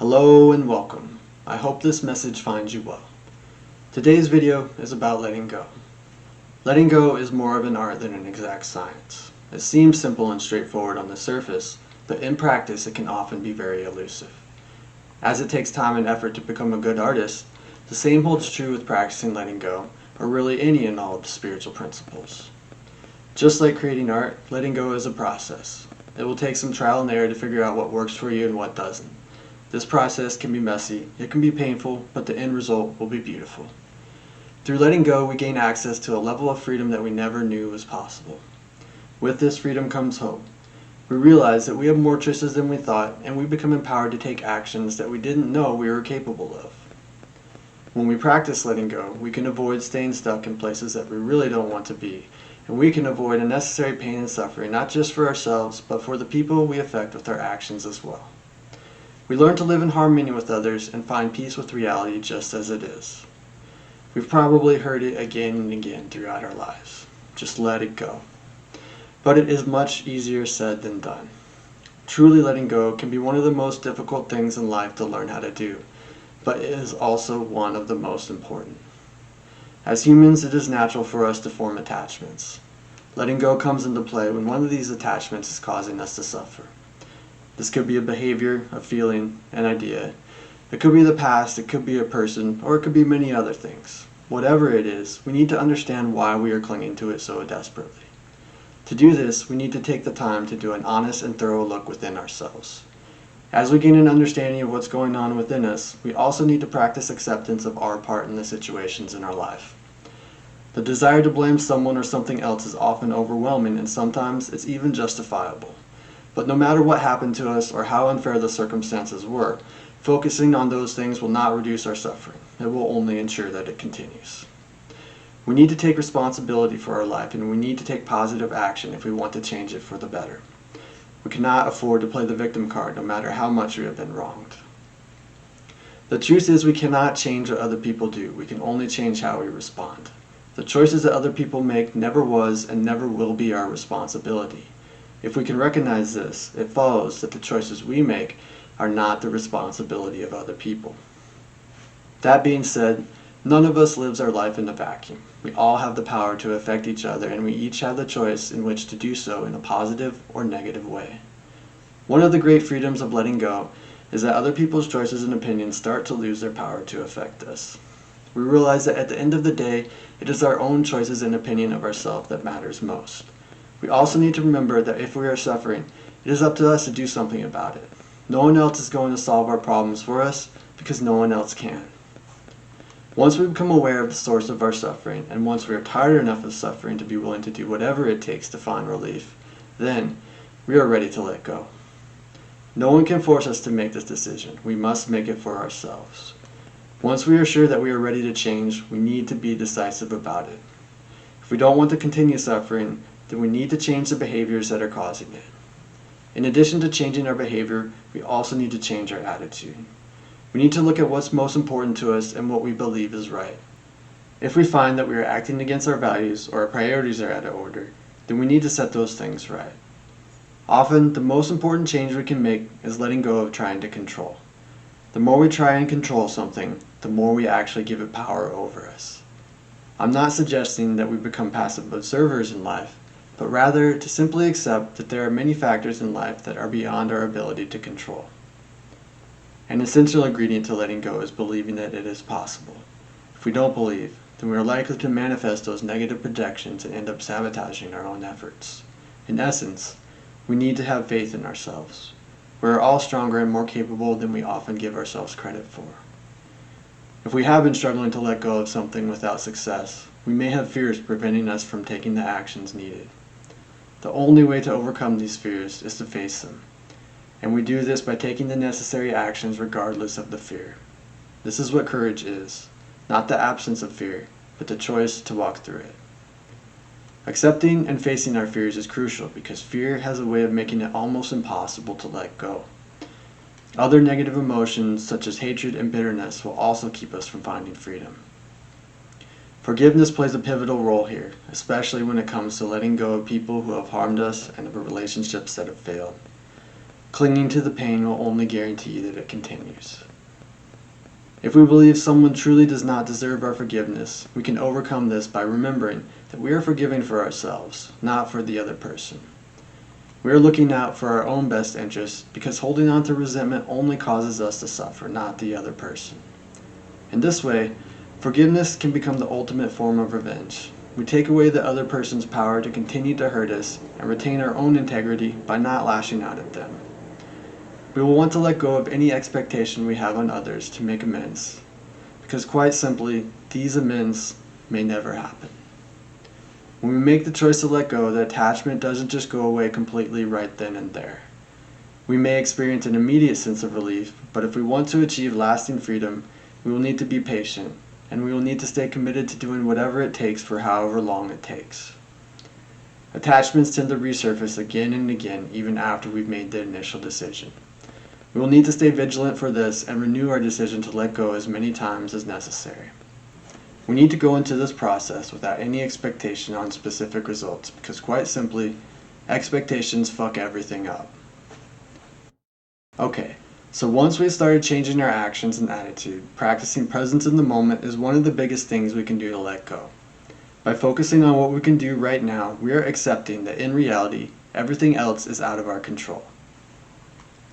Hello and welcome. I hope this message finds you well. Today's video is about letting go. Letting go is more of an art than an exact science. It seems simple and straightforward on the surface, but in practice it can often be very elusive. As it takes time and effort to become a good artist, the same holds true with practicing letting go, or really any and all of the spiritual principles. Just like creating art, letting go is a process. It will take some trial and error to figure out what works for you and what doesn't. This process can be messy, it can be painful, but the end result will be beautiful. Through letting go, we gain access to a level of freedom that we never knew was possible. With this freedom comes hope. We realize that we have more choices than we thought, and we become empowered to take actions that we didn't know we were capable of. When we practice letting go, we can avoid staying stuck in places that we really don't want to be, and we can avoid unnecessary pain and suffering, not just for ourselves, but for the people we affect with our actions as well. We learn to live in harmony with others and find peace with reality just as it is. We've probably heard it again and again throughout our lives. Just let it go. But it is much easier said than done. Truly letting go can be one of the most difficult things in life to learn how to do, but it is also one of the most important. As humans, it is natural for us to form attachments. Letting go comes into play when one of these attachments is causing us to suffer. This could be a behavior, a feeling, an idea. It could be the past, it could be a person, or it could be many other things. Whatever it is, we need to understand why we are clinging to it so desperately. To do this, we need to take the time to do an honest and thorough look within ourselves. As we gain an understanding of what's going on within us, we also need to practice acceptance of our part in the situations in our life. The desire to blame someone or something else is often overwhelming, and sometimes it's even justifiable. But no matter what happened to us or how unfair the circumstances were, focusing on those things will not reduce our suffering. It will only ensure that it continues. We need to take responsibility for our life, and we need to take positive action if we want to change it for the better. We cannot afford to play the victim card no matter how much we have been wronged. The truth is we cannot change what other people do. We can only change how we respond. The choices that other people make never was and never will be our responsibility. If we can recognize this, it follows that the choices we make are not the responsibility of other people. That being said, none of us lives our life in a vacuum. We all have the power to affect each other, and we each have the choice in which to do so in a positive or negative way. One of the great freedoms of letting go is that other people's choices and opinions start to lose their power to affect us. We realize that at the end of the day, it is our own choices and opinion of ourselves that matters most. We also need to remember that if we are suffering, it is up to us to do something about it. No one else is going to solve our problems for us because no one else can. Once we become aware of the source of our suffering, and once we are tired enough of suffering to be willing to do whatever it takes to find relief, then we are ready to let go. No one can force us to make this decision. We must make it for ourselves. Once we are sure that we are ready to change, we need to be decisive about it. If we don't want to continue suffering, then we need to change the behaviors that are causing it. In addition to changing our behavior, we also need to change our attitude. We need to look at what's most important to us and what we believe is right. If we find that we are acting against our values or our priorities are out of order, then we need to set those things right. Often, the most important change we can make is letting go of trying to control. The more we try and control something, the more we actually give it power over us. I'm not suggesting that we become passive observers in life, but rather to simply accept that there are many factors in life that are beyond our ability to control. An essential ingredient to letting go is believing that it is possible. If we don't believe, then we are likely to manifest those negative projections and end up sabotaging our own efforts. In essence, we need to have faith in ourselves. We are all stronger and more capable than we often give ourselves credit for. If we have been struggling to let go of something without success, we may have fears preventing us from taking the actions needed. The only way to overcome these fears is to face them, and we do this by taking the necessary actions regardless of the fear. This is what courage is, not the absence of fear, but the choice to walk through it. Accepting and facing our fears is crucial because fear has a way of making it almost impossible to let go. Other negative emotions such as hatred and bitterness will also keep us from finding freedom. Forgiveness plays a pivotal role here, especially when it comes to letting go of people who have harmed us and of relationships that have failed. Clinging to the pain will only guarantee that it continues. If we believe someone truly does not deserve our forgiveness, we can overcome this by remembering that we are forgiving for ourselves, not for the other person. We are looking out for our own best interests because holding on to resentment only causes us to suffer, not the other person. In this way, forgiveness can become the ultimate form of revenge. We take away the other person's power to continue to hurt us and retain our own integrity by not lashing out at them. We will want to let go of any expectation we have on others to make amends, because quite simply, these amends may never happen. When we make the choice to let go, the attachment doesn't just go away completely right then and there. We may experience an immediate sense of relief, but if we want to achieve lasting freedom, we will need to be patient, and we will need to stay committed to doing whatever it takes for however long it takes. Attachments tend to resurface again and again even after we've made the initial decision. We will need to stay vigilant for this and renew our decision to let go as many times as necessary. We need to go into this process without any expectation on specific results because quite simply, expectations fuck everything up. Okay, so once we've started changing our actions and attitude, practicing presence in the moment is one of the biggest things we can do to let go. By focusing on what we can do right now, we are accepting that in reality, everything else is out of our control.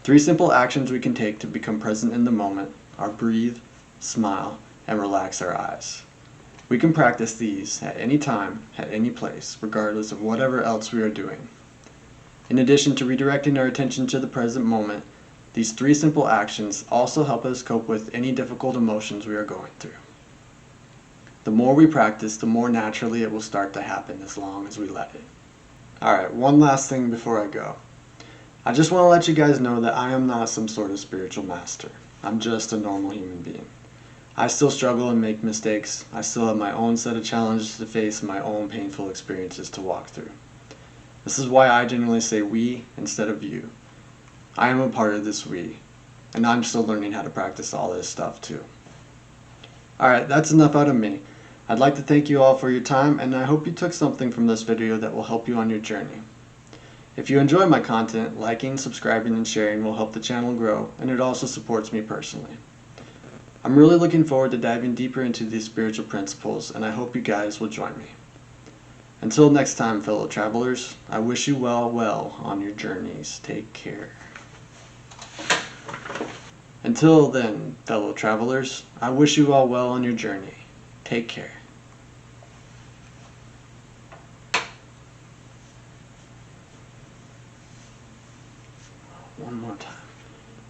3 simple actions we can take to become present in the moment are breathe, smile, and relax our eyes. We can practice these at any time, at any place, regardless of whatever else we are doing. In addition to redirecting our attention to the present moment, these 3 simple actions also help us cope with any difficult emotions we are going through. The more we practice, the more naturally it will start to happen as long as we let it. Alright, one last thing before I go. I just want to let you guys know that I am not some sort of spiritual master. I'm just a normal human being. I still struggle and make mistakes. I still have my own set of challenges to face and my own painful experiences to walk through. This is why I generally say we instead of you. I am a part of this we, and I'm still learning how to practice all this stuff too. Alright, that's enough out of me. I'd like to thank you all for your time, and I hope you took something from this video that will help you on your journey. If you enjoy my content, liking, subscribing, and sharing will help the channel grow, and it also supports me personally. I'm really looking forward to diving deeper into these spiritual principles, and I hope you guys will join me. Until next time, fellow travelers, I wish you well on your journeys. Take care. Until then, fellow travelers, I wish you all well on your journey. Take care. One more time.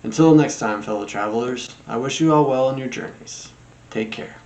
Until next time, fellow travelers, I wish you all well on your journeys. Take care.